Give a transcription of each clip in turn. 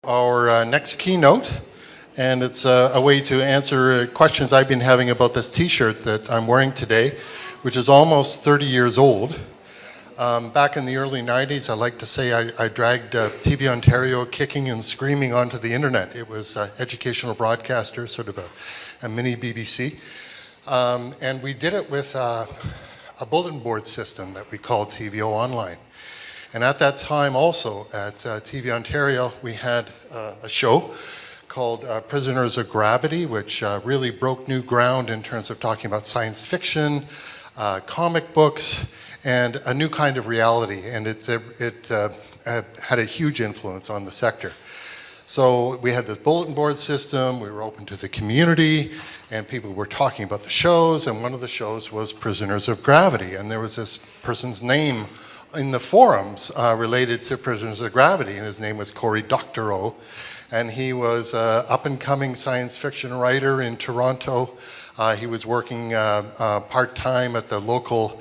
Our next keynote, and it's a way to answer questions I've been having about this t-shirt that I'm wearing today, which is almost 30 years old. Back in the early 90s, I like to say I dragged TV Ontario kicking and screaming onto the internet. It was educational broadcaster, sort of a mini BBC. And we did it with a bulletin board system that we called TVO Online. And at that time also at TV Ontario, we had a show called Prisoners of Gravity, which really broke new ground in terms of talking about science fiction, comic books, and a new kind of reality. And it had a huge influence on the sector. So we had this bulletin board system, we were open to the community, and people were talking about the shows, and one of the shows was Prisoners of Gravity. And there was this person's name in the forums related to Prisoners of Gravity, and his name was Cory Doctorow, and he was an up-and-coming science fiction writer in Toronto. He was working part-time at the local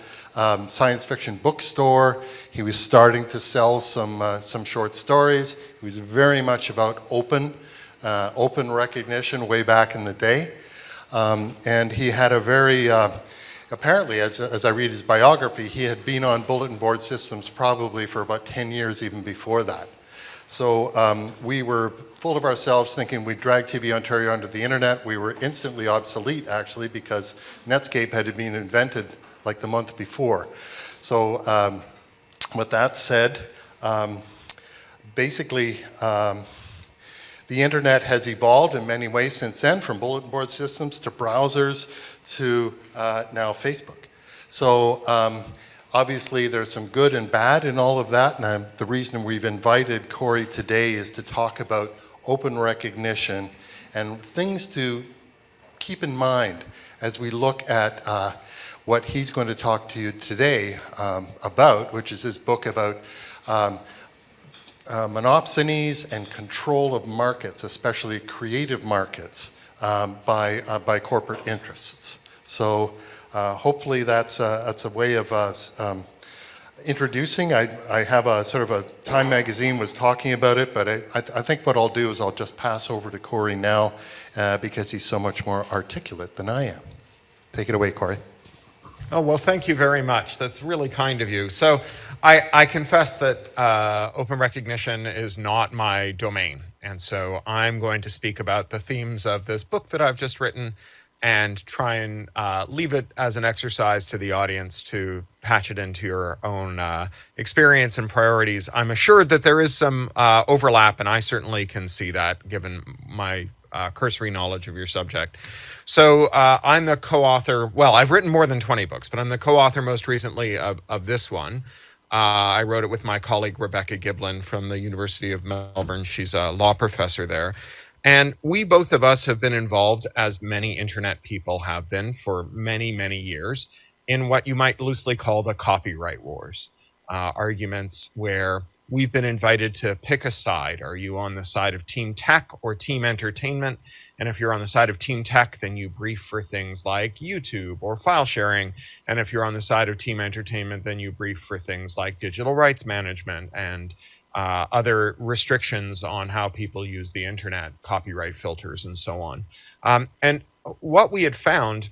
science fiction bookstore. He was starting to sell some short stories. He was very much about open recognition way back in the day, and he had a very apparently, as I read his biography, he had been on bulletin board systems probably for about 10 years even before that. So we were full of ourselves thinking we'd drag TV Ontario onto the internet. We were instantly obsolete, actually, because Netscape had been invented like the month before. So with that said, basically, the internet has evolved in many ways since then, from bulletin board systems to browsers to now Facebook. So obviously there's some good and bad in all of that, and the reason we've invited Cory today is to talk about open recognition and things to keep in mind as we look at what he's going to talk to you today about, which is his book about monopsonies and control of markets, especially creative markets, by corporate interests. So hopefully that's a way of introducing. I have a sort of a Time magazine was talking about it, but I think what I'll do is I'll just pass over to Cory now because he's so much more articulate than I am. Take it away, Cory. Oh, well, thank you very much. That's really kind of you. So I confess that open recognition is not my domain. And so I'm going to speak about the themes of this book that I've just written and try and leave it as an exercise to the audience to patch it into your own experience and priorities. I'm assured that there is some overlap, and I certainly can see that given my cursory knowledge of your subject. So I'm the co-author, well, I've written more than 20 books, but I'm the co-author most recently of this one. I wrote it with my colleague Rebecca Giblin from the University of Melbourne. She's a law professor there. And we both of us have been involved, as many internet people have been for many, many years, in what you might loosely call the copyright wars. Arguments where we've been invited to pick a side. Are you on the side of Team Tech or Team Entertainment? And if you're on the side of Team Tech, then you brief for things like YouTube or file sharing. And if you're on the side of Team Entertainment, then you brief for things like digital rights management and other restrictions on how people use the internet, copyright filters, and so on. And what we had found,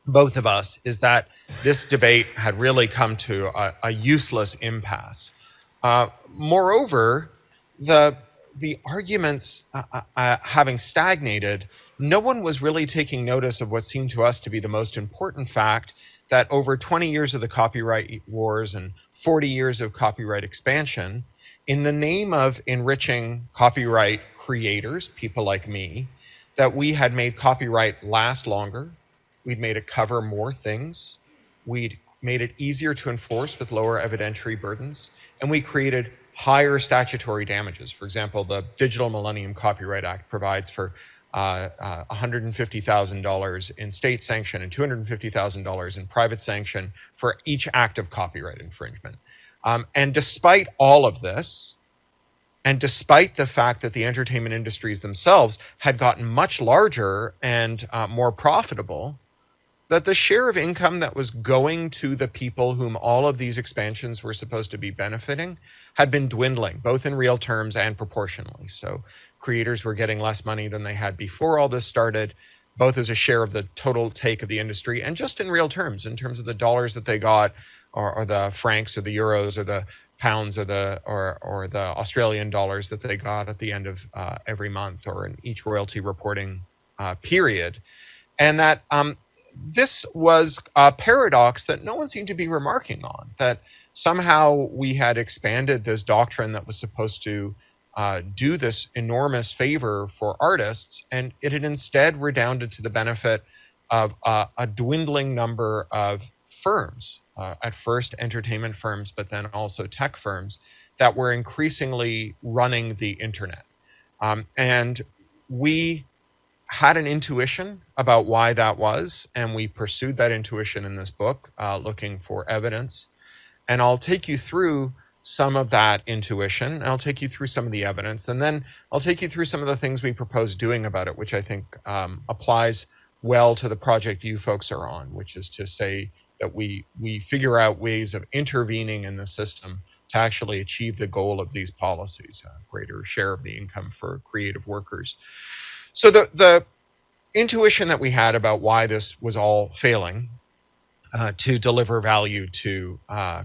both of us, is that this debate had really come to a useless impasse. Moreover, the arguments having stagnated, no one was really taking notice of what seemed to us to be the most important fact, that over 20 years of the copyright wars and 40 years of copyright expansion, in the name of enriching copyright creators, people like me, that we had made copyright last longer. We'd made it cover more things. We'd made it easier to enforce with lower evidentiary burdens. And we created higher statutory damages. For example, the Digital Millennium Copyright Act provides for $150,000 in state sanction and $250,000 in private sanction for each act of copyright infringement. And despite all of this, and despite the fact that the entertainment industries themselves had gotten much larger and more profitable, that the share of income that was going to the people whom all of these expansions were supposed to be benefiting had been dwindling, both in real terms and proportionally. So creators were getting less money than they had before all this started, both as a share of the total take of the industry and just in real terms, in terms of the dollars that they got, or the francs or the euros or the pounds or the Australian dollars that they got at the end of every month or in each royalty reporting period. And that this was a paradox that no one seemed to be remarking on, that somehow we had expanded this doctrine that was supposed to do this enormous favor for artists, and it had instead redounded to the benefit of a dwindling number of firms, at first entertainment firms, but then also tech firms that were increasingly running the internet. And we had an intuition about why that was, and we pursued that intuition in this book, looking for evidence. And I'll take you through some of that intuition, and I'll take you through some of the evidence, and then I'll take you through some of the things we propose doing about it, which I think applies well to the project you folks are on, which is to say that we figure out ways of intervening in the system to actually achieve the goal of these policies, a greater share of the income for creative workers. So the intuition that we had about why this was all failing to deliver value to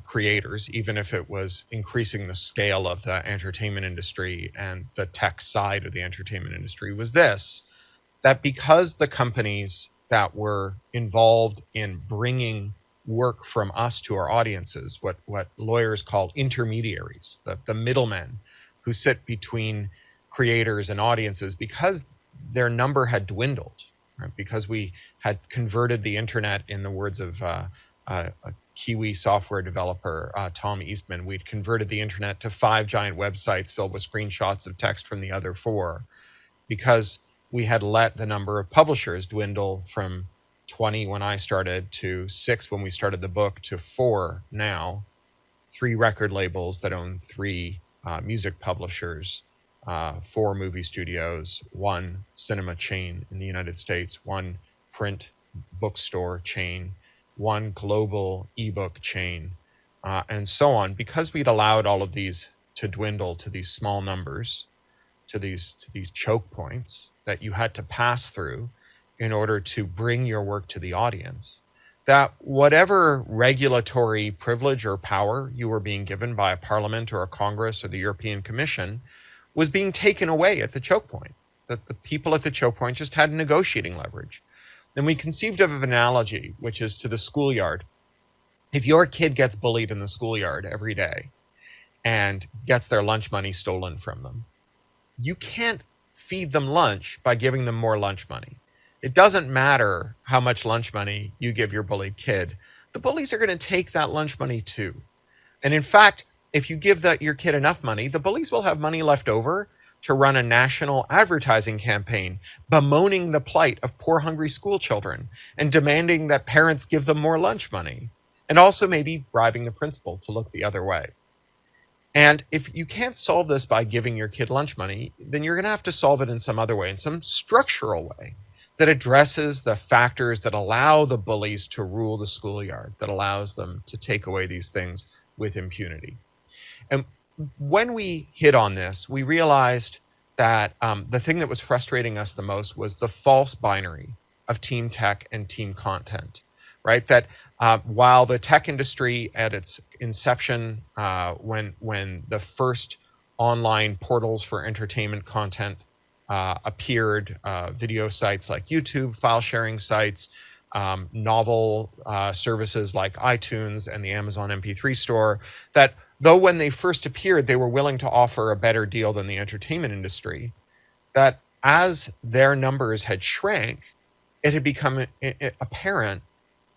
creators, even if it was increasing the scale of the entertainment industry and the tech side of the entertainment industry, was this: that because the companies that were involved in bringing work from us to our audiences, what lawyers call intermediaries, the middlemen who sit between creators and audiences, because their number had dwindled, right? Because we had converted the internet, in the words of a Kiwi software developer, Tom Eastman, we'd converted the internet to 5 giant websites filled with screenshots of text from the other 4, because we had let the number of publishers dwindle from 20 when I started to 6 when we started the book to 4 now, 3 record labels that own 3 music publishers, 4 movie studios, 1 cinema chain in the United States, 1 print bookstore chain, 1 global ebook chain, and so on, because we'd allowed all of these to dwindle to these small numbers, to these choke points that you had to pass through in order to bring your work to the audience, that whatever regulatory privilege or power you were being given by a parliament or a Congress or the European Commission was being taken away at the choke point, that the people at the choke point just had negotiating leverage. Then we conceived of an analogy, which is to the schoolyard. If your kid gets bullied in the schoolyard every day and gets their lunch money stolen from them, you can't feed them lunch by giving them more lunch money. It doesn't matter how much lunch money you give your bullied kid. The bullies are going to take that lunch money too. And in fact, if you give your kid enough money, the bullies will have money left over to run a national advertising campaign bemoaning the plight of poor, hungry school children and demanding that parents give them more lunch money, and also maybe bribing the principal to look the other way. And if you can't solve this by giving your kid lunch money, then you're going to have to solve it in some other way, in some structural way that addresses the factors that allow the bullies to rule the schoolyard, that allows them to take away these things with impunity. And when we hit on this, we realized that the thing that was frustrating us the most was the false binary of team tech and team content, right? That while the tech industry at its inception, when the first online portals for entertainment content appeared, video sites like YouTube, file sharing sites, novel services like iTunes and the Amazon MP3 store, that though when they first appeared, they were willing to offer a better deal than the entertainment industry, that as their numbers had shrank, it had become apparent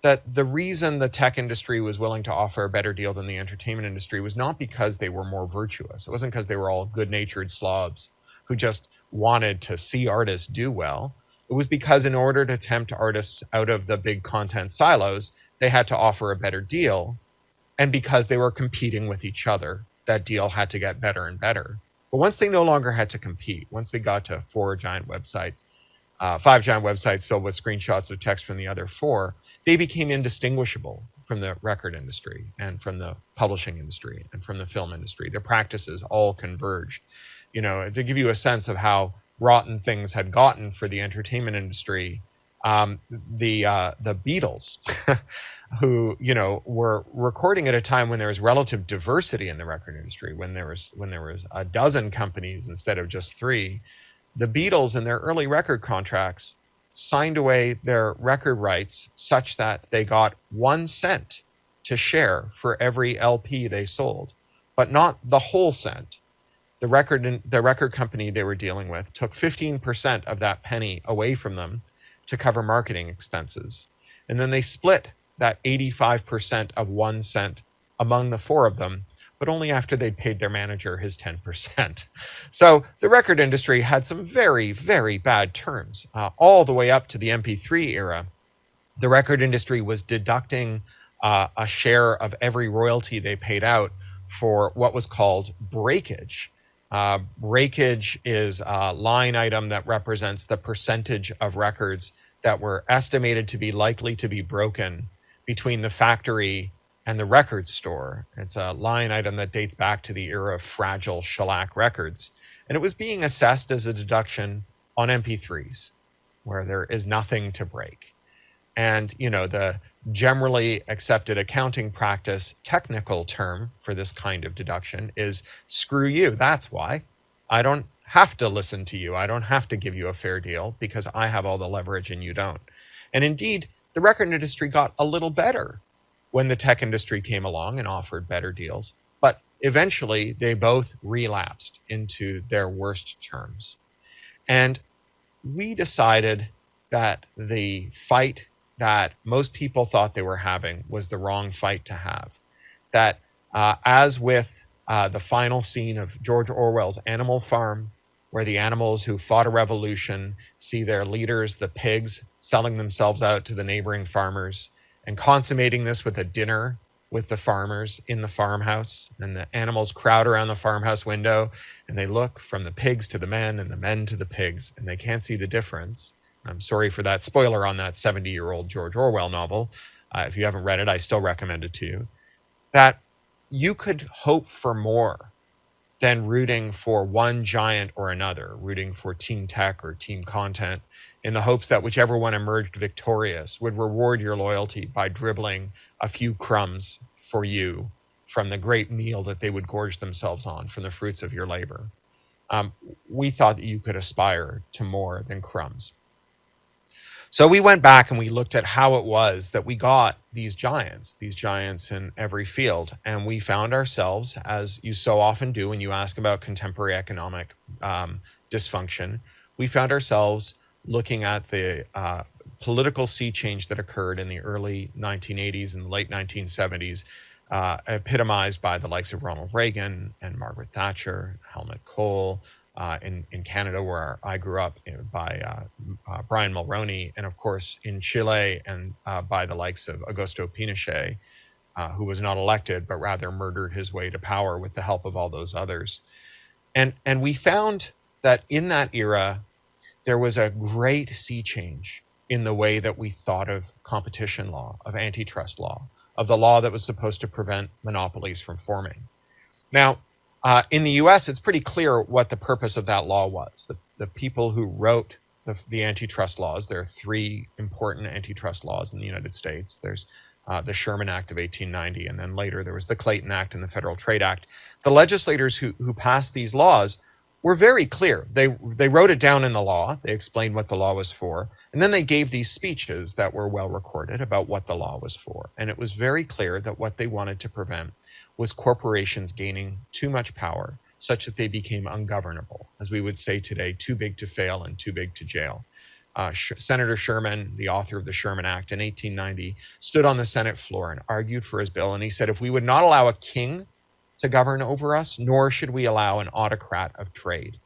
that the reason the tech industry was willing to offer a better deal than the entertainment industry was not because they were more virtuous. It wasn't because they were all good-natured slobs who just wanted to see artists do well. It was because in order to tempt artists out of the big content silos, they had to offer a better deal. And because they were competing with each other, that deal had to get better and better. But once they no longer had to compete, once we got to 5 giant websites filled with screenshots of text from the other 4, they became indistinguishable from the record industry and from the publishing industry and from the film industry. Their practices all converged. To give you a sense of how rotten things had gotten for the entertainment industry, the Beatles, who were recording at a time when there was relative diversity in the record industry, when there was a dozen companies instead of just 3, the Beatles in their early record contracts signed away their record rights such that they got 1 cent to share for every LP they sold, but not the whole cent. The record company they were dealing with took 15% of that penny away from them to cover marketing expenses. And then they split that 85% of 1 cent among the 4 of them, but only after they'd paid their manager his 10%. So the record industry had some very, very bad terms. All the way up to the MP3 era, the record industry was deducting a share of every royalty they paid out for what was called breakage. Breakage is a line item that represents the percentage of records that were estimated to be likely to be broken between the factory and the record store. It's a line item that dates back to the era of fragile shellac records. And it was being assessed as a deduction on MP3s, where there is nothing to break. And, the generally accepted accounting practice technical term for this kind of deduction is screw you. That's why I don't have to listen to you. I don't have to give you a fair deal because I have all the leverage and you don't. And indeed, the record industry got a little better when the tech industry came along and offered better deals. But eventually, they both relapsed into their worst terms. And we decided that the fight that most people thought they were having was the wrong fight to have. That as with the final scene of George Orwell's Animal Farm, where the animals who fought a revolution see their leaders, the pigs, selling themselves out to the neighboring farmers and consummating this with a dinner with the farmers in the farmhouse. And the animals crowd around the farmhouse window and they look from the pigs to the men and the men to the pigs, and they can't see the difference. I'm sorry for that spoiler on that 70-year-old George Orwell novel. If you haven't read it, I still recommend it to you. That you could hope for more than rooting for one giant or another, rooting for Team Tech or Team Content, in the hopes that whichever one emerged victorious would reward your loyalty by dribbling a few crumbs for you from the great meal that they would gorge themselves on from the fruits of your labor. We thought that you could aspire to more than crumbs. So we went back and we looked at how it was that we got these giants in every field. And we found ourselves, as you so often do when you ask about contemporary economic dysfunction, we found ourselves looking at the political sea change that occurred in the early 1980s and late 1970s, epitomized by the likes of Ronald Reagan and Margaret Thatcher, Helmut Kohl, in Canada, where I grew up, by Brian Mulroney, and of course in Chile and by the likes of Augusto Pinochet, who was not elected, but rather murdered his way to power with the help of all those others. And we found that in that era, there was a great sea change in the way that we thought of competition law, of antitrust law, of the law that was supposed to prevent monopolies from forming. Now, in the US, it's pretty clear what the purpose of that law was. The people who wrote the antitrust laws, there are 3 important antitrust laws in the United States. There's the Sherman Act of 1890, and then later there was the Clayton Act and the Federal Trade Act. The legislators who passed these laws were very clear. They wrote it down in the law. They explained what the law was for. And then they gave these speeches that were well recorded about what the law was for. And it was very clear that what they wanted to prevent was corporations gaining too much power such that they became ungovernable. As we would say today, too big to fail and too big to jail. Senator Sherman, the author of the Sherman Act in 1890, stood on the Senate floor and argued for his bill. And he said, if we would not allow a king to govern over us, nor should we allow an autocrat of trade,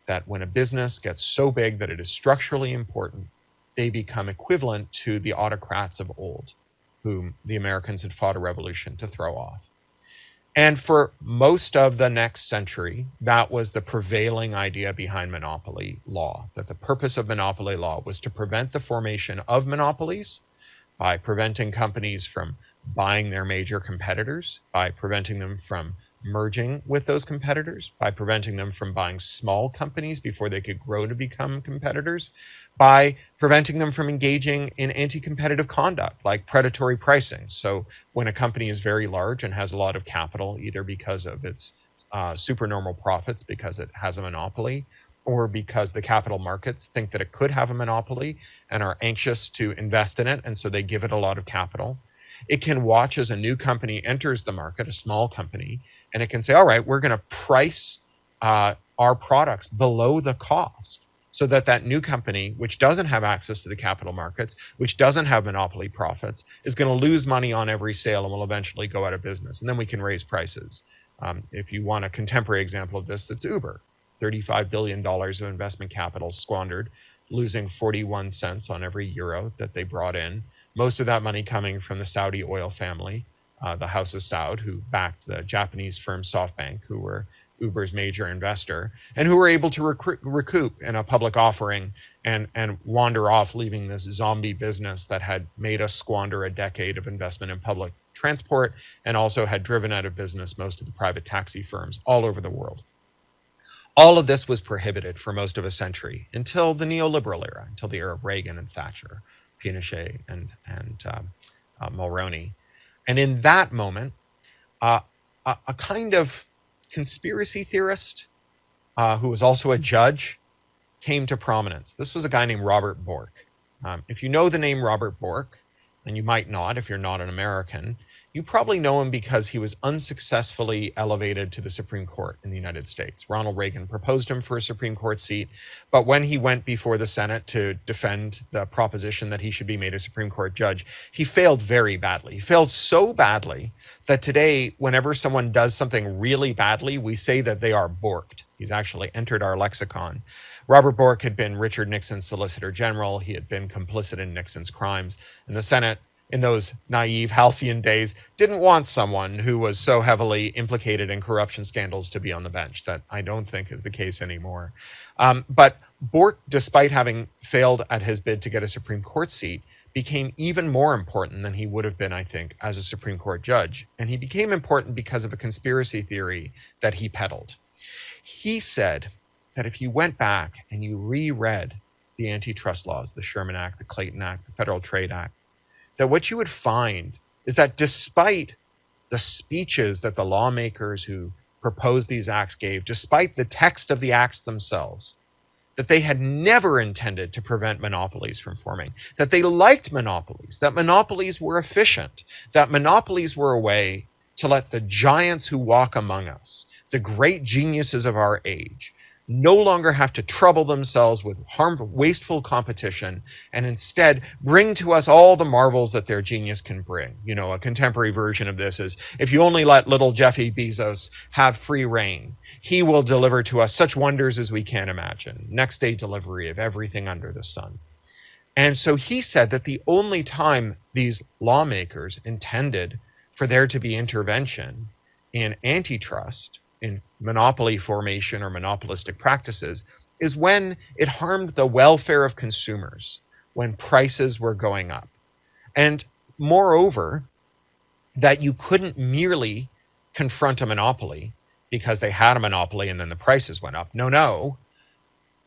that when a business gets so big that it is structurally important, they become equivalent to the autocrats of old, whom the Americans had fought a revolution to throw off. And for most of the next century, that was the prevailing idea behind monopoly law, that the purpose of monopoly law was to prevent the formation of monopolies by preventing companies from buying their major competitors, by preventing them from merging with those competitors, by preventing them from buying small companies before they could grow to become competitors, by preventing them from engaging in anti-competitive conduct like predatory pricing. So when a company is very large and has a lot of capital, either because of its supernormal profits because it has a monopoly, or because the capital markets think that it could have a monopoly and are anxious to invest in it, and so they give it a lot of capital. It can watch as a new company enters the market, a small company, and it can say, all right, we're going to price our products below the cost so that that new company, which doesn't have access to the capital markets, which doesn't have monopoly profits, is going to lose money on every sale and will eventually go out of business. And then we can raise prices. If you want a contemporary example of this, it's Uber. $35 billion of investment capital squandered, losing 41 cents on every euro that they brought in. Most of that money coming from the Saudi oil family, the House of Saud, who backed the Japanese firm SoftBank, who were Uber's major investor, and who were able to recoup in a public offering and wander off, leaving this zombie business that had made us squander a decade of investment in public transport and also had driven out of business most of the private taxi firms all over the world. All of this was prohibited for most of a century until the neoliberal era, until the era of Reagan and Thatcher, Pinochet and Mulroney. And in that moment, a kind of conspiracy theorist who was also a judge came to prominence. This was a guy named Robert Bork. If you know the name Robert Bork, and you might not if you're not an American, you probably know him because he was unsuccessfully elevated to the Supreme Court in the United States. Ronald Reagan proposed him for a Supreme Court seat, but when he went before the Senate to defend the proposition that he should be made a Supreme Court judge, he failed very badly. He failed so badly that today, whenever someone does something really badly, we say that they are borked. He's actually entered our lexicon. Robert Bork had been Richard Nixon's Solicitor General. He had been complicit in Nixon's crimes. And the Senate, in those naive, halcyon days, didn't want someone who was so heavily implicated in corruption scandals to be on the bench. That I don't think is the case anymore. But Bork, despite having failed at his bid to get a Supreme Court seat, became even more important than he would have been, I think, as a Supreme Court judge. And he became important because of a conspiracy theory that he peddled. He said that if you went back and you reread the antitrust laws, the Sherman Act, the Clayton Act, the Federal Trade Act, that what you would find is that despite the speeches that the lawmakers who proposed these acts gave, despite the text of the acts themselves, that they had never intended to prevent monopolies from forming, that they liked monopolies, that monopolies were efficient, that monopolies were a way to let the giants who walk among us, the great geniuses of our age, no longer have to trouble themselves with harmful, wasteful competition and instead bring to us all the marvels that their genius can bring. You know, a contemporary version of this is, if you only let little Jeffy Bezos have free reign, he will deliver to us such wonders as we can't imagine. Next day delivery of everything under the sun. And so he said that the only time these lawmakers intended for there to be intervention in antitrust, in monopoly formation or monopolistic practices, is when it harmed the welfare of consumers, when prices were going up. And moreover, that you couldn't merely confront a monopoly because they had a monopoly and then the prices went up. No.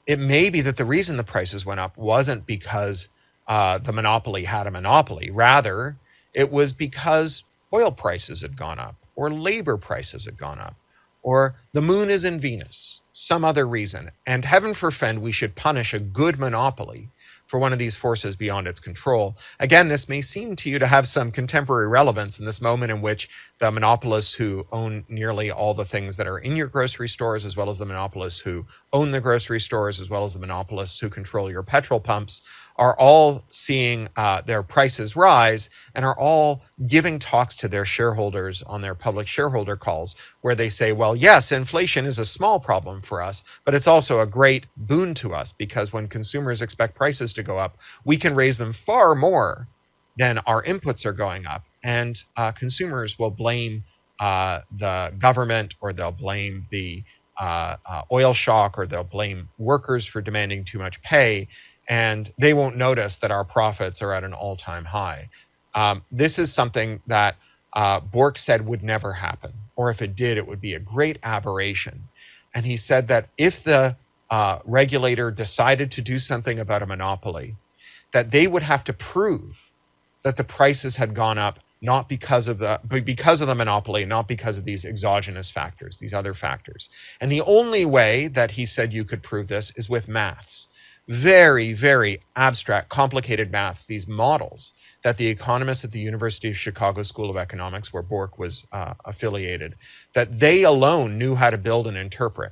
It may be that the reason the prices went up wasn't because the monopoly had a monopoly. Rather, it was because oil prices had gone up, or labor prices had gone up, or the moon is in Venus, some other reason. And heaven forfend, we should punish a good monopoly for one of these forces beyond its control. Again, this may seem to you to have some contemporary relevance in this moment in which the monopolists who own nearly all the things that are in your grocery stores, as well as the monopolists who own the grocery stores, as well as the monopolists who control your petrol pumps, are all seeing their prices rise and are all giving talks to their shareholders on their public shareholder calls where they say, well, yes, inflation is a small problem for us, but it's also a great boon to us because when consumers expect prices to go up, we can raise them far more than our inputs are going up. And consumers will blame the government, or they'll blame the oil shock, or they'll blame workers for demanding too much pay. And they won't notice that our profits are at an all-time high. This is something that Bork said would never happen, or if it did, it would be a great aberration. And he said that if the regulator decided to do something about a monopoly, that they would have to prove that the prices had gone up not because of the monopoly, not because of these exogenous factors, these other factors. And the only way that he said you could prove this is with maths. Very, very abstract, complicated maths, these models that the economists at the University of Chicago School of Economics, where Bork was affiliated, that they alone knew how to build and interpret.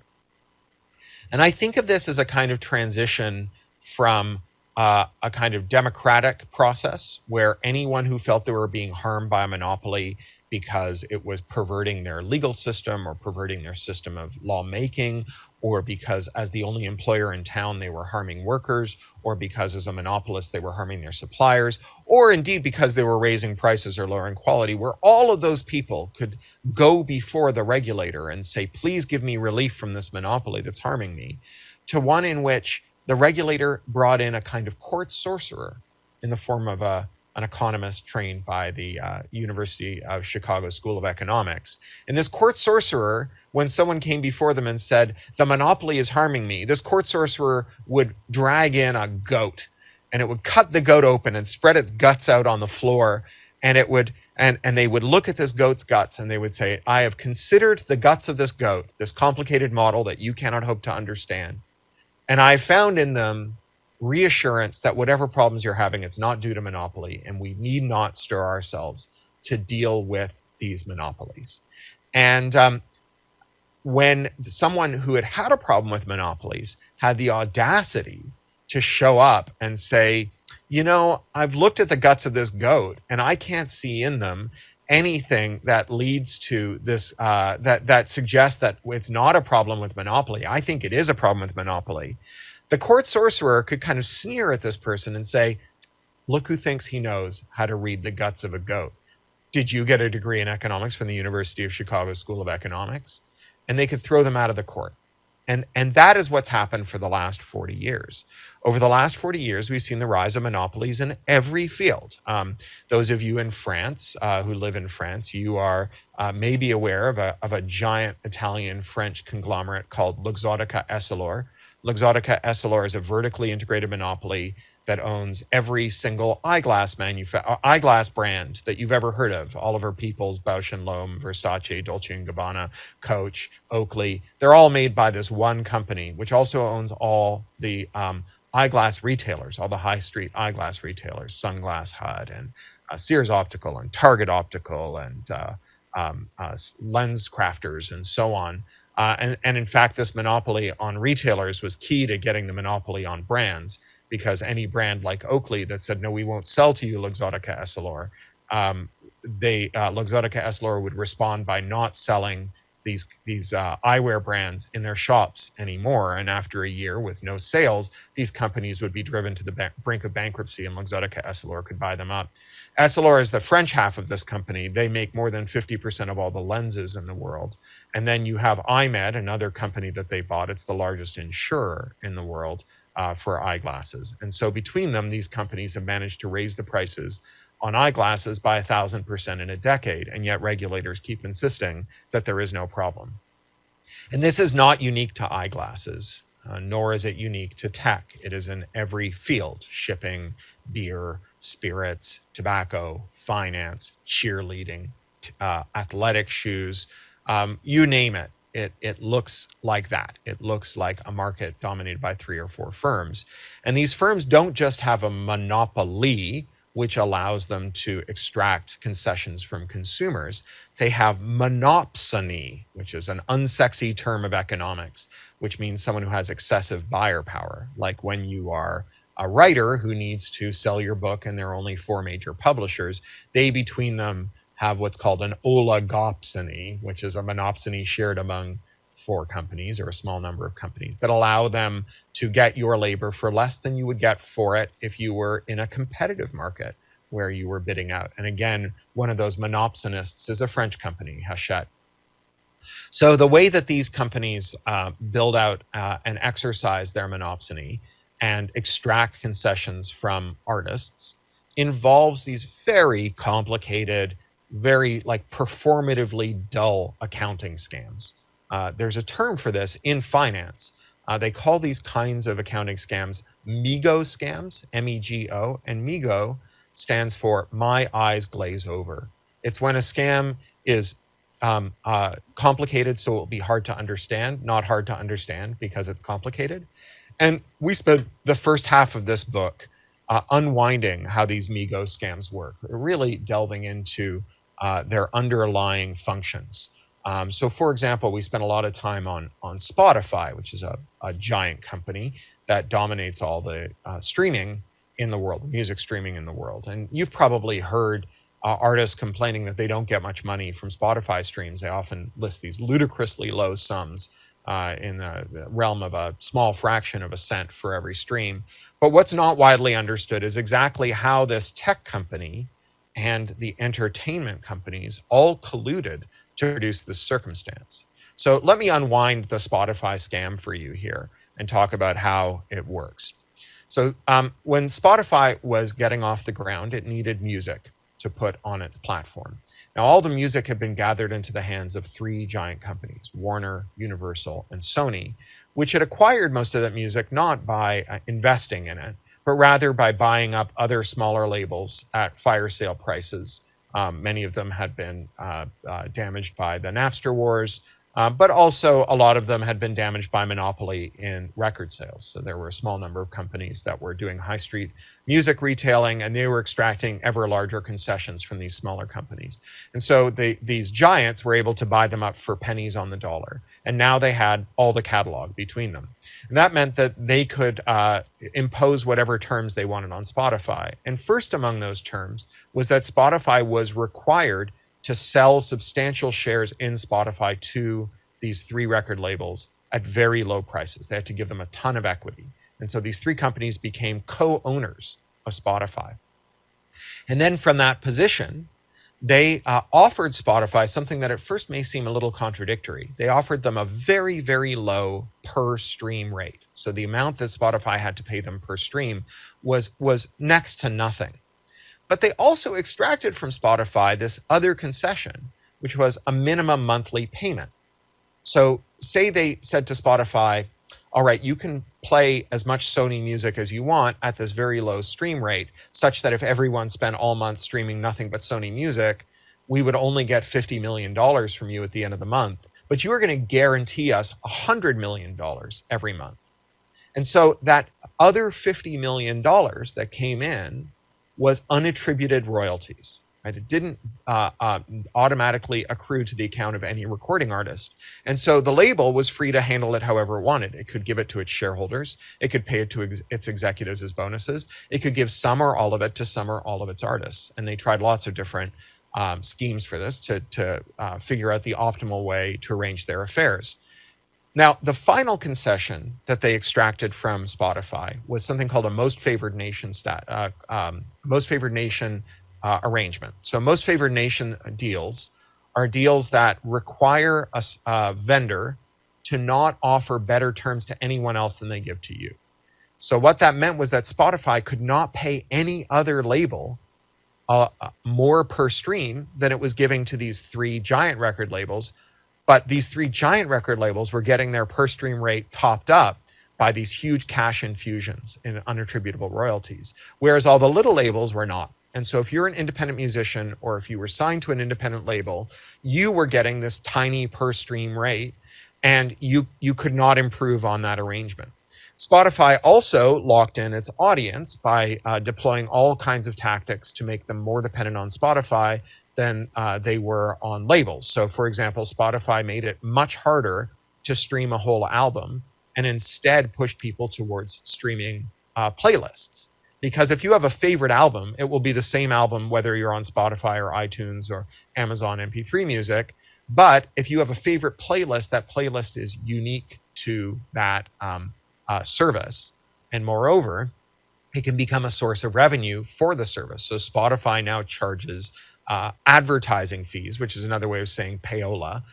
And I think of this as a kind of transition from a kind of democratic process where anyone who felt they were being harmed by a monopoly because it was perverting their legal system or perverting their system of lawmaking, or because as the only employer in town they were harming workers, or because as a monopolist they were harming their suppliers, or indeed because they were raising prices or lowering quality, where all of those people could go before the regulator and say, please give me relief from this monopoly that's harming me, to one in which the regulator brought in a kind of court sorcerer in the form of an economist trained by the University of Chicago School of Economics. And this court sorcerer, when someone came before them and said, the monopoly is harming me, this court sorcerer would drag in a goat, and it would cut the goat open and spread its guts out on the floor. And it would, and they would look at this goat's guts and they would say, I have considered the guts of this goat, this complicated model that you cannot hope to understand. And I found in them reassurance that whatever problems you're having, it's not due to monopoly, and we need not stir ourselves to deal with these monopolies. And when someone who had had a problem with monopolies had the audacity to show up and say, you know, I've looked at the guts of this goat and I can't see in them anything that leads to this, that suggests that it's not a problem with monopoly. I think it is a problem with monopoly. The court sorcerer could kind of sneer at this person and say, look who thinks he knows how to read the guts of a goat. Did you get a degree in economics from the University of Chicago School of Economics? And they could throw them out of the court. And that is what's happened for the last 40 years. Over the last 40 years, we've seen the rise of monopolies in every field. Those of you in France who live in France, you are maybe aware of a giant Italian-French conglomerate called Luxottica Essilor. Luxottica Essilor is a vertically integrated monopoly that owns every single eyeglass brand that you've ever heard of. Oliver Peoples, Bausch & Lomb, Versace, Dolce & Gabbana, Coach, Oakley. They're all made by this one company, which also owns all the eyeglass retailers, all the high street eyeglass retailers, Sunglass Hut and Sears Optical and Target Optical and Lens Crafters and so on. And in fact, this monopoly on retailers was key to getting the monopoly on brands, because any brand like Oakley that said, no, we won't sell to you Luxottica Essilor, Luxottica Essilor would respond by not selling these eyewear brands in their shops anymore. And after a year with no sales, these companies would be driven to the brink of bankruptcy, and Luxottica Essilor could buy them up. Essilor is the French half of this company. They make more than 50% of all the lenses in the world. And then you have iMed, another company that they bought. It's the largest insurer in the world for eyeglasses. And so between them, these companies have managed to raise the prices on eyeglasses by 1,000% in a decade, and yet regulators keep insisting that there is no problem. And this is not unique to eyeglasses, nor is it unique to tech. It is in every field: shipping, beer, spirits, tobacco, finance, cheerleading, athletic shoes, you name it. It looks like that. It looks like a market dominated by 3 or 4 firms. And these firms don't just have a monopoly, which allows them to extract concessions from consumers. They have monopsony, which is an unsexy term of economics, which means someone who has excessive buyer power. Like when you are a writer who needs to sell your book and there are only 4 major publishers, they between them have what's called an oligopsony, which is a monopsony shared among 4 companies or a small number of companies that allow them to get your labor for less than you would get for it if you were in a competitive market where you were bidding out. And again, one of those monopsonists is a French company, Hachette. So the way that these companies build out and exercise their monopsony and extract concessions from artists involves these very complicated, very like performatively dull accounting scams. There's a term for this in finance. They call these kinds of accounting scams MEGO scams, MEGO, and MEGO stands for My Eyes Glaze Over. It's when a scam is complicated, so it will be hard to understand, not hard to understand because it's complicated. And we spent the first half of this book unwinding how these MEGO scams work, really delving into their underlying functions. So for example, we spent a lot of time on Spotify, which is a giant company that dominates all the streaming in the world, music streaming in the world. And you've probably heard artists complaining that they don't get much money from Spotify streams. They often list these ludicrously low sums in the realm of a small fraction of a cent for every stream. But what's not widely understood is exactly how this tech company and the entertainment companies all colluded to produce this circumstance. So let me unwind the Spotify scam for you here and talk about how it works. So when Spotify was getting off the ground, it needed music to put on its platform. Now, all the music had been gathered into the hands of three giant companies, Warner, Universal, and Sony, which had acquired most of that music not by investing in it, but rather by buying up other smaller labels at fire sale prices. Many of them had been damaged by the Napster wars, but also a lot of them had been damaged by monopoly in record sales. So there were a small number of companies that were doing high street music retailing, and they were extracting ever larger concessions from these smaller companies. And so these giants were able to buy them up for pennies on the dollar. And now they had all the catalog between them. And that meant that they could impose whatever terms they wanted on Spotify. And first among those terms was that Spotify was required to sell substantial shares in Spotify to these three record labels at very low prices. They had to give them a ton of equity. And so these three companies became co-owners of Spotify. And then from that position, they offered Spotify something that at first may seem a little contradictory. They offered them a very, very low per stream rate. So the amount that Spotify had to pay them per stream was next to nothing. But they also extracted from Spotify this other concession, which was a minimum monthly payment. So say they said to Spotify, all right, you can play as much Sony music as you want at this very low stream rate, such that if everyone spent all month streaming nothing but Sony music, we would only get $50 million from you at the end of the month. But you are going to guarantee us $100 million every month. And so that other $50 million that came in was unattributed royalties. Right? It didn't automatically accrue to the account of any recording artist. And so the label was free to handle it however it wanted. It could give it to its shareholders. It could pay it to its executives as bonuses. It could give some or all of it to some or all of its artists. And they tried lots of different schemes for this to figure out the optimal way to arrange their affairs. Now, the final concession that they extracted from Spotify was something called a most favored nation arrangement. So most favored nation deals are deals that require a vendor to not offer better terms to anyone else than they give to you. So what that meant was that Spotify could not pay any other label more per stream than it was giving to these three giant record labels. But these three giant record labels were getting their per stream rate topped up by these huge cash infusions in unattributable royalties, whereas all the little labels were not. And so if you're an independent musician or if you were signed to an independent label, you were getting this tiny per stream rate and you could not improve on that arrangement. Spotify also locked in its audience by deploying all kinds of tactics to make them more dependent on Spotify than they were on labels. So for example, Spotify made it much harder to stream a whole album and instead pushed people towards streaming playlists. Because if you have a favorite album, it will be the same album whether you're on Spotify or iTunes or Amazon MP3 music. But if you have a favorite playlist, that playlist is unique to that service. And moreover, it can become a source of revenue for the service. So Spotify now charges advertising fees, which is another way of saying payola,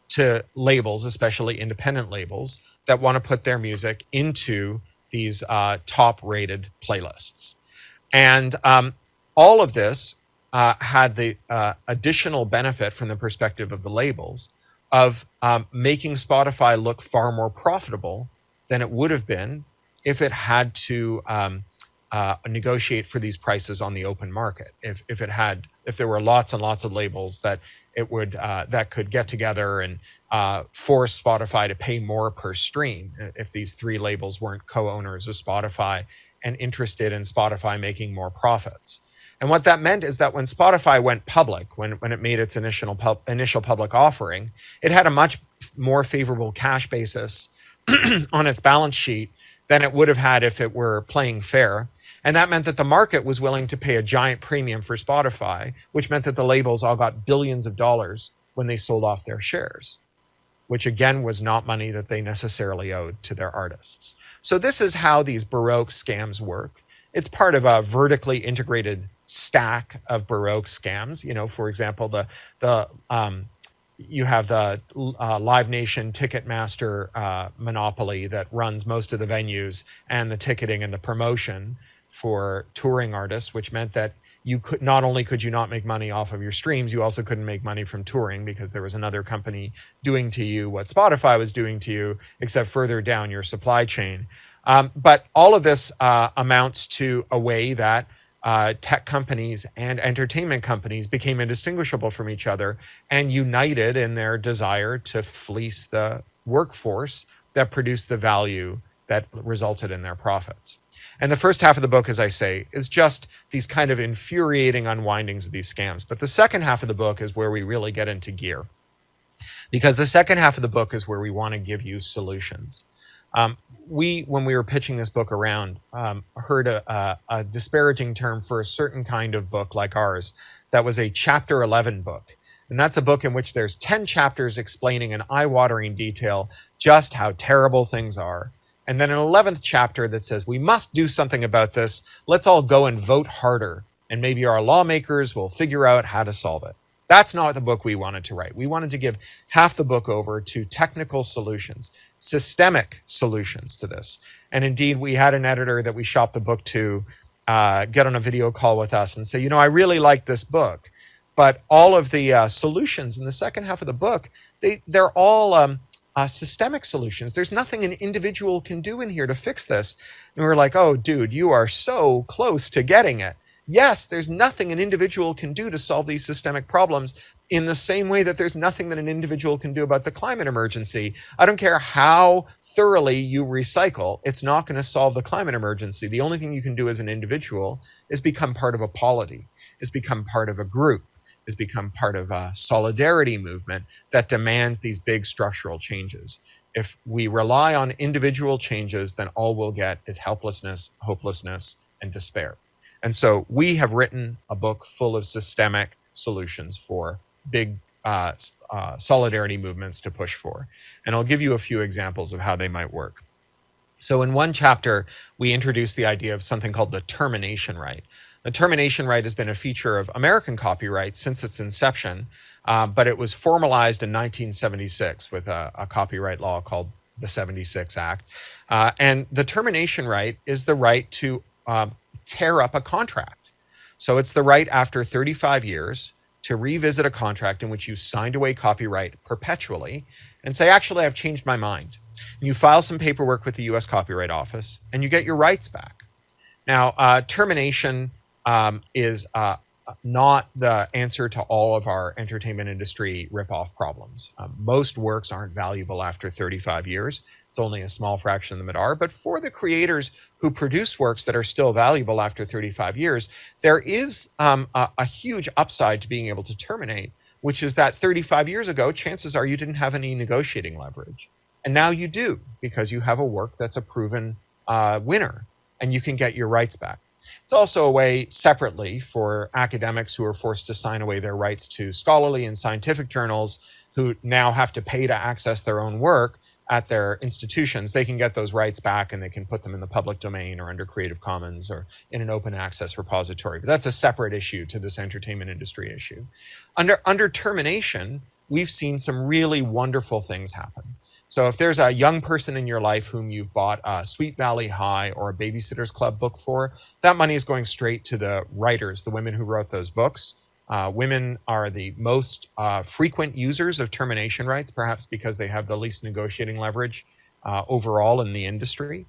to labels, especially independent labels, that want to put their music into these top-rated playlists. And all of this had the additional benefit from the perspective of the labels of making Spotify look far more profitable than it would have been if it had to negotiate for these prices on the open market. If there were lots and lots of labels that it would that could get together and force Spotify to pay more per stream, if these three labels weren't co-owners of Spotify and interested in Spotify making more profits. And what that meant is that when Spotify went public, when it made its initial public offering, it had a much more favorable cash basis on its balance sheet than it would have had if it were playing fair. And that meant that the market was willing to pay a giant premium for Spotify, which meant that the labels all got billions of dollars when they sold off their shares, which again was not money that they necessarily owed to their artists. So this is how these Baroque scams work. It's part of a vertically integrated stack of Baroque scams. For example, you have the Live Nation Ticketmaster monopoly that runs most of the venues and the ticketing and the promotion for touring artists, which meant that you could not only could you not make money off of your streams, you also couldn't make money from touring because there was another company doing to you what Spotify was doing to you, except further down your supply chain. But all of this amounts to a way that tech companies and entertainment companies became indistinguishable from each other and united in their desire to fleece the workforce that produced the value that resulted in their profits. And the first half of the book, as I say, is just these kind of infuriating unwindings of these scams. But the second half of the book is where we really get into gear. Because the second half of the book is where we want to give you solutions. When we were pitching this book around, heard a disparaging term for a certain kind of book like ours that was a chapter 11 book. And that's a book in which there's 10 chapters explaining in eye-watering detail just how terrible things are. And then an 11th chapter that says, we must do something about this. Let's all go and vote harder. And maybe our lawmakers will figure out how to solve it. That's not the book we wanted to write. We wanted to give half the book over to technical solutions, systemic solutions to this. And indeed, we had an editor that we shopped the book to get on a video call with us and say, I really like this book, but all of the solutions in the second half of the book, they're all systemic solutions. There's nothing an individual can do in here to fix this. And we were like, oh, dude, you are so close to getting it. Yes, there's nothing an individual can do to solve these systemic problems in the same way that there's nothing that an individual can do about the climate emergency. I don't care how thoroughly you recycle, it's not going to solve the climate emergency. The only thing you can do as an individual is become part of a polity, is become part of a group, is become part of a solidarity movement that demands these big structural changes. If we rely on individual changes, then all we'll get is helplessness, hopelessness, and despair. And so we have written a book full of systemic solutions for big solidarity movements to push for. And I'll give you a few examples of how they might work. So in one chapter, we introduced the idea of something called the termination right. The termination right has been a feature of American copyright since its inception, but it was formalized in 1976 with a copyright law called the 76 Act. And the termination right is the right to tear up a contract. So it's the right after 35 years to revisit a contract in which you've signed away copyright perpetually and say, actually, I've changed my mind. And you file some paperwork with the US Copyright Office and you get your rights back. Now, termination is not the answer to all of our entertainment industry ripoff problems. Most works aren't valuable after 35 years. It's only a small fraction of them that are. But for the creators who produce works that are still valuable after 35 years, there is a huge upside to being able to terminate, which is that 35 years ago, chances are you didn't have any negotiating leverage. And now you do, because you have a work that's a proven winner, and you can get your rights back. It's also a way separately for academics who are forced to sign away their rights to scholarly and scientific journals who now have to pay to access their own work at their institutions. They can get those rights back and they can put them in the public domain or under Creative Commons or in an open access repository. But that's a separate issue to this entertainment industry issue. Under termination, we've seen some really wonderful things happen. So if there's a young person in your life whom you've bought a Sweet Valley High or a Babysitter's Club book for, that money is going straight to the writers, the women who wrote those books. Women are the most frequent users of termination rights, perhaps because they have the least negotiating leverage overall in the industry.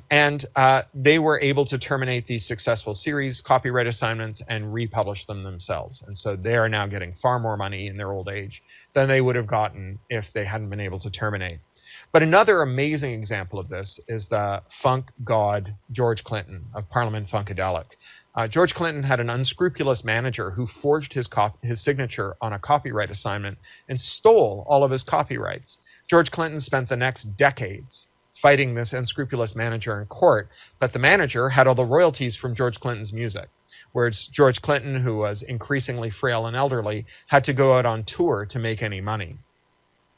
And they were able to terminate these successful series, copyright assignments, and republish them themselves. And so they are now getting far more money in their old age than they would have gotten if they hadn't been able to terminate. But another amazing example of this is the funk god George Clinton of Parliament Funkadelic. George Clinton had an unscrupulous manager who forged his signature on a copyright assignment and stole all of his copyrights. George Clinton spent the next decades fighting this unscrupulous manager in court, but the manager had all the royalties from George Clinton's music, whereas George Clinton, who was increasingly frail and elderly, had to go out on tour to make any money.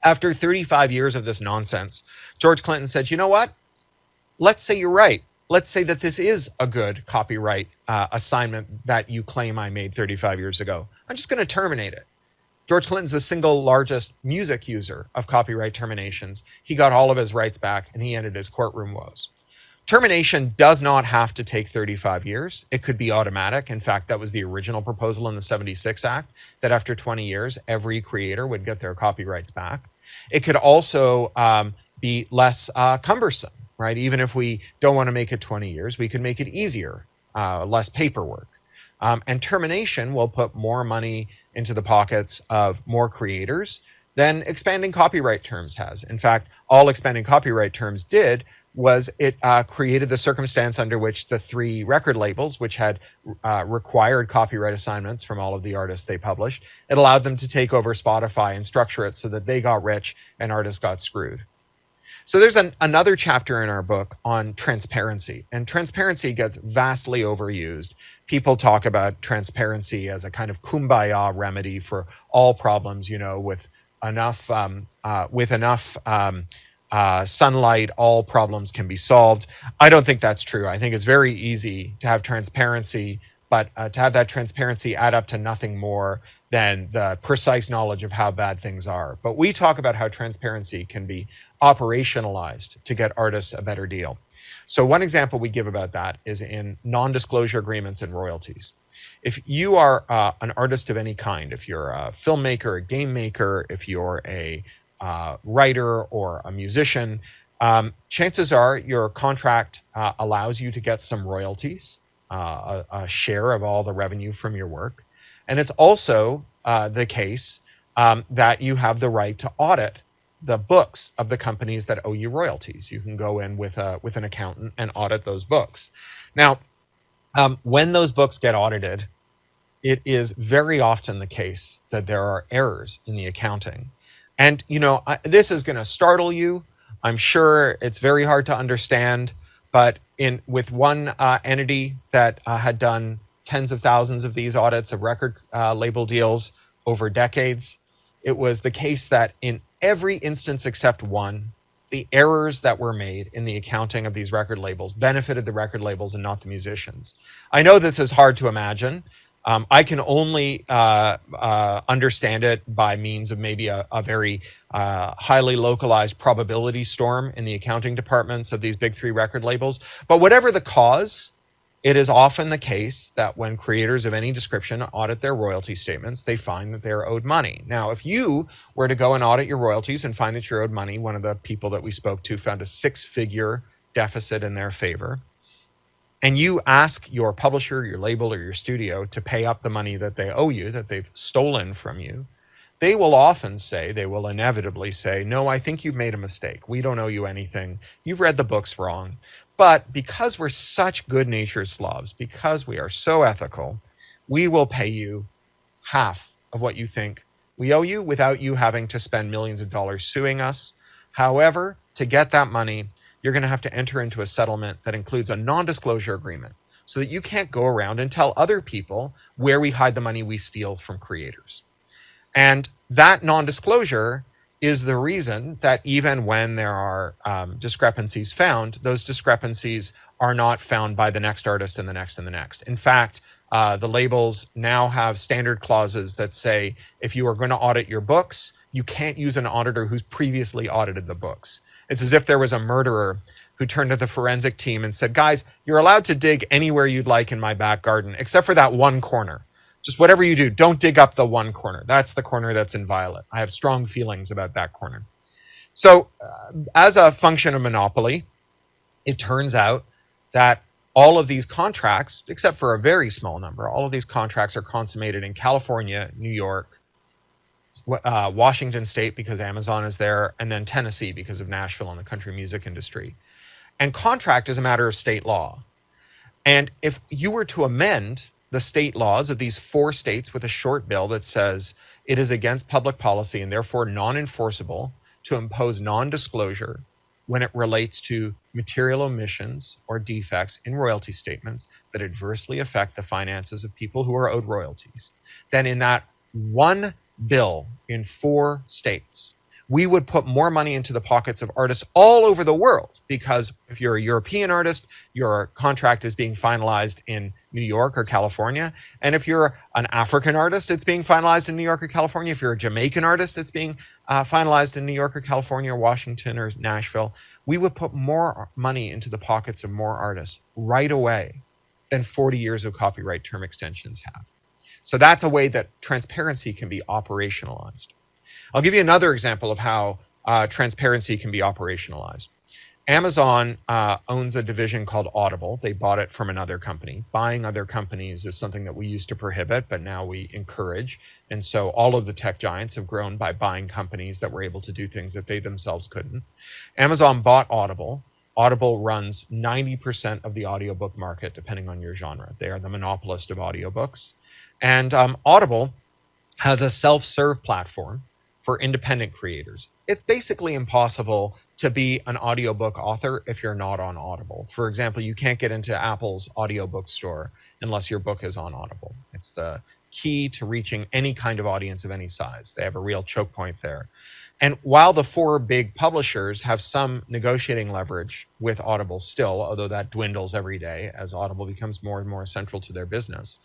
After 35 years of this nonsense, George Clinton said, you know what? Let's say you're right. Let's say that this is a good copyright assignment that you claim I made 35 years ago. I'm just going to terminate it. George Clinton's the single largest music user of copyright terminations. He got all of his rights back and he ended his courtroom woes. Termination does not have to take 35 years. It could be automatic. In fact, that was the original proposal in the 76 Act, that after 20 years, every creator would get their copyrights back. It could also be less cumbersome, right? Even if we don't want to make it 20 years, we could make it easier, less paperwork. And termination will put more money into the pockets of more creators than expanding copyright terms has. In fact, all expanding copyright terms did was it created the circumstance under which the 3 record labels, which had required copyright assignments from all of the artists they published, it allowed them to take over Spotify and structure it so that they got rich and artists got screwed. So there's another chapter in our book on transparency, and transparency gets vastly overused. People talk about transparency as a kind of kumbaya remedy for all problems, you know, with enough sunlight, all problems can be solved. I don't think that's true. I think it's very easy to have transparency, but to have that transparency add up to nothing more than the precise knowledge of how bad things are. But we talk about how transparency can be operationalized to get artists a better deal. So one example we give about that is in non-disclosure agreements and royalties. If you are an artist of any kind, if you're a filmmaker, a game maker, if you're a writer or a musician, chances are your contract allows you to get some royalties, a share of all the revenue from your work. And it's also the case that you have the right to audit the books of the companies that owe you royalties. You can go in with an accountant and audit those books. Now, when those books get audited, it is very often the case that there are errors in the accounting. And, you know, this is going to startle you. I'm sure it's very hard to understand, but with one entity that had done tens of thousands of these audits of record label deals over decades, it was the case that in every instance except one, the errors that were made in the accounting of these record labels benefited the record labels and not the musicians. I know this is hard to imagine. I can only understand it by means of maybe a very highly localized probability storm in the accounting departments of these big 3 record labels. But whatever the cause, it is often the case that when creators of any description audit their royalty statements, they find that they're owed money. Now, if you were to go and audit your royalties and find that you're owed money, one of the people that we spoke to found a 6-figure deficit in their favor, and you ask your publisher, your label, or your studio to pay up the money that they owe you, that they've stolen from you, they will inevitably say, no, I think you've made a mistake. We don't owe you anything. You've read the books wrong. But because we're such good-natured Slavs, because we are so ethical, we will pay you half of what you think we owe you without you having to spend millions of dollars suing us. However, to get that money, you're going to have to enter into a settlement that includes a non-disclosure agreement so that you can't go around and tell other people where we hide the money we steal from creators. And that non-disclosure is the reason that even when there are discrepancies found, those discrepancies are not found by the next artist and the next and the next. In fact, the labels now have standard clauses that say, if you are going to audit your books, you can't use an auditor who's previously audited the books. It's as if there was a murderer who turned to the forensic team and said, guys, you're allowed to dig anywhere you'd like in my back garden, except for that one corner. Just whatever you do, don't dig up the one corner. That's the corner that's inviolate. I have strong feelings about that corner. So as a function of monopoly, it turns out that all of these contracts, except for a very small number, all of these contracts are consummated in California, New York, Washington State because Amazon is there, and then Tennessee because of Nashville and the country music industry. And contract is a matter of state law. And if you were to amend the state laws of these 4 states with a short bill that says it is against public policy and therefore non-enforceable to impose non-disclosure when it relates to material omissions or defects in royalty statements that adversely affect the finances of people who are owed royalties, then in that one bill in 4 states, we would put more money into the pockets of artists all over the world, because if you're a European artist, your contract is being finalized in New York or California. And if you're an African artist, it's being finalized in New York or California. If you're a Jamaican artist, it's being finalized in New York or California or Washington or Nashville. We would put more money into the pockets of more artists right away than 40 years of copyright term extensions have. So that's a way that transparency can be operationalized. I'll give you another example of how transparency can be operationalized. Amazon owns a division called Audible. They bought it from another company. Buying other companies is something that we used to prohibit, but now we encourage. And so all of the tech giants have grown by buying companies that were able to do things that they themselves couldn't. Amazon bought Audible. Audible runs 90% of the audiobook market, depending on your genre. They are the monopolist of audiobooks. And Audible has a self-serve platform for independent creators. It's basically impossible to be an audiobook author if you're not on Audible. For example, you can't get into Apple's audiobook store unless your book is on Audible. It's the key to reaching any kind of audience of any size. They have a real choke point there. And while the 4 big publishers have some negotiating leverage with Audible still, although that dwindles every day as Audible becomes more and more central to their business,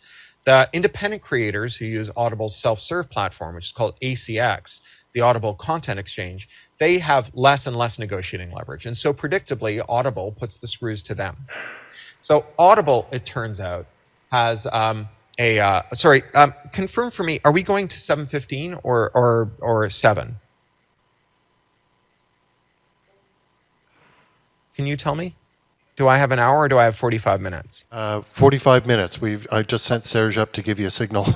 the independent creators who use Audible's self-serve platform, which is called ACX, the Audible Content Exchange, they have less and less negotiating leverage. And so predictably, Audible puts the screws to them. So Audible, it turns out, has confirm for me, are we going to 7:15 or 7? Can you tell me? Do I have an hour or do I have 45 minutes? 45 minutes. I just sent Serge up to give you a signal.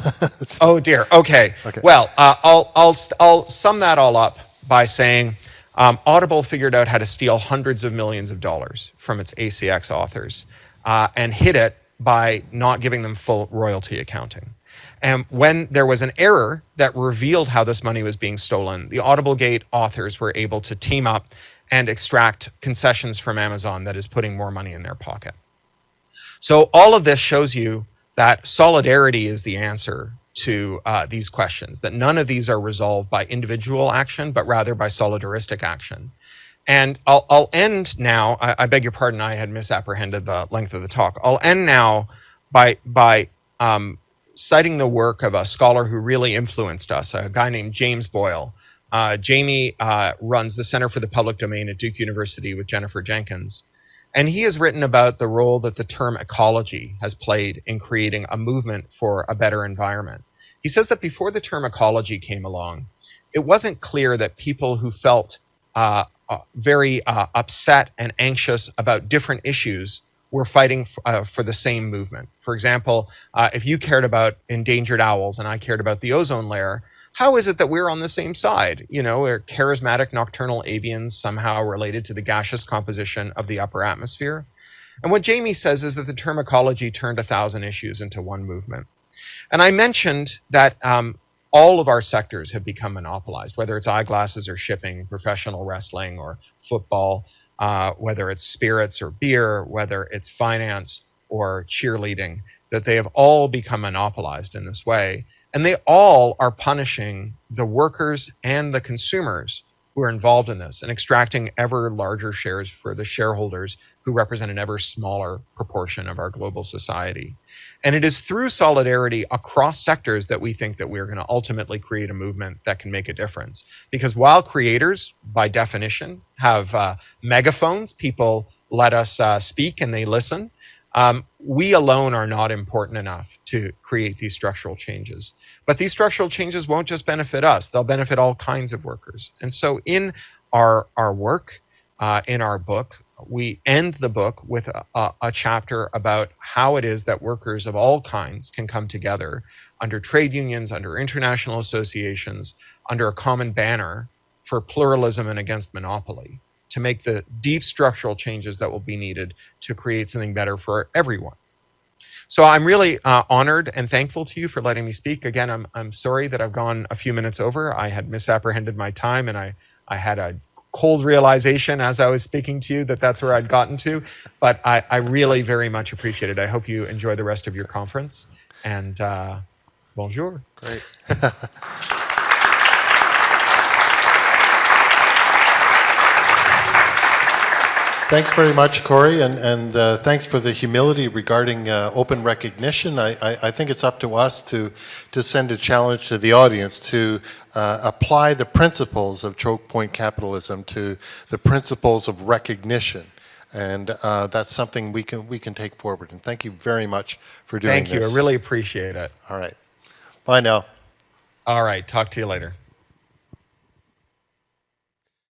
Oh dear. Okay. Well, I'll sum that all up by saying Audible figured out how to steal hundreds of millions of dollars from its ACX authors and hid it by not giving them full royalty accounting. And when there was an error that revealed how this money was being stolen, the AudibleGate authors were able to team up and extract concessions from Amazon that is putting more money in their pocket. So all of this shows you that solidarity is the answer to these questions, that none of these are resolved by individual action, but rather by solidaristic action. And I'll end now, I beg your pardon, I had misapprehended the length of the talk. I'll end now by citing the work of a scholar who really influenced us, a guy named James Boyle. Jamie runs the Center for the Public Domain at Duke University with Jennifer Jenkins. And he has written about the role that the term ecology has played in creating a movement for a better environment. He says that before the term ecology came along, it wasn't clear that people who felt very upset and anxious about different issues were fighting for the same movement. For example, if you cared about endangered owls and I cared about the ozone layer, how is it that we're on the same side? You know, are charismatic nocturnal avians somehow related to the gaseous composition of the upper atmosphere? And what Jamie says is that the term ecology turned 1,000 issues into one movement. And I mentioned that all of our sectors have become monopolized, whether it's eyeglasses or shipping, professional wrestling or football, whether it's spirits or beer, whether it's finance or cheerleading, that they have all become monopolized in this way. And they all are punishing the workers and the consumers who are involved in this and extracting ever larger shares for the shareholders who represent an ever smaller proportion of our global society. And it is through solidarity across sectors that we think that we're going to ultimately create a movement that can make a difference. Because while creators, by definition, have megaphones, people let us speak and they listen, we alone are not important enough to create these structural changes. But these structural changes won't just benefit us, they'll benefit all kinds of workers. And so in our work, in our book, we end the book with a chapter about how it is that workers of all kinds can come together under trade unions, under international associations, under a common banner for pluralism and against monopoly, to make the deep structural changes that will be needed to create something better for everyone. So I'm really honored and thankful to you for letting me speak. Again, I'm sorry that I've gone a few minutes over. I had misapprehended my time, and I had a cold realization as I was speaking to you that that's where I'd gotten to. But I really very much appreciate it. I hope you enjoy the rest of your conference. And bonjour. Great. Thanks very much, Cory, and thanks for the humility regarding open recognition. I think it's up to us to send a challenge to the audience to apply the principles of Chokepoint capitalism to the principles of recognition, and that's something we can take forward. And thank you very much for doing this. Thank you. I really appreciate it. All right. Bye now. All right. Talk to you later.